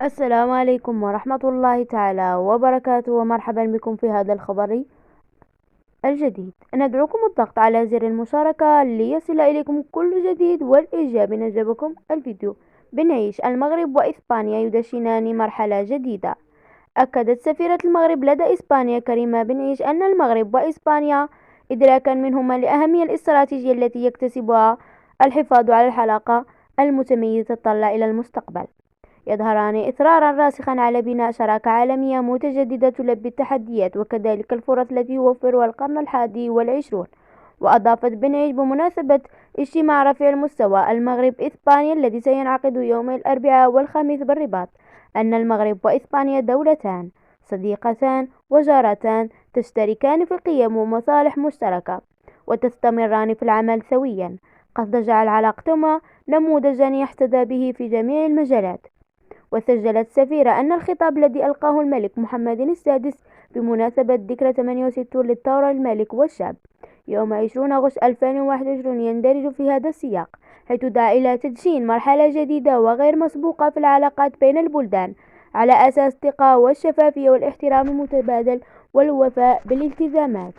السلام عليكم ورحمة الله تعالى وبركاته، ومرحبا بكم في هذا الخبر الجديد. ندعوكم الضغط على زر المشاركة ليصل إليكم كل جديد، والإعجاب إن عجبكم الفيديو. بنعيش المغرب وإسبانيا يدشنان مرحلة جديدة. أكدت سفيرة المغرب لدى إسبانيا كريمة بنعيش أن المغرب وإسبانيا إدراكا منهما لأهمية الاستراتيجية التي يكتسبها الحفاظ على العلاقة المتميزة تطلع إلى المستقبل، يظهران إصرارا راسخا على بناء شراكة عالمية متجددة تلبي التحديات وكذلك الفرص التي يوفرها القرن ال21. وأضافت بنعيش بمناسبة اجتماع رفيع المستوى المغرب إسبانيا الذي سينعقد يومي الأربعاء والخميس بالرباط أن المغرب وإسبانيا دولتان صديقتان وجارتان تشتركان في قيم ومصالح مشتركة وتستمران في العمل سويا قصد جعل علاقتهما نموذجا يحتذى به في جميع المجالات. وسجلت السفيرة أن الخطاب الذي ألقاه الملك محمد السادس بمناسبة ذكرى 68 للثورة الملك والشعب يوم 20 أغسطس 2021 يندرج في هذا السياق، حيث دعا إلى تدشين مرحلة جديدة وغير مسبوقة في العلاقات بين البلدان على أساس الثقة والشفافية والاحترام المتبادل والوفاء بالالتزامات.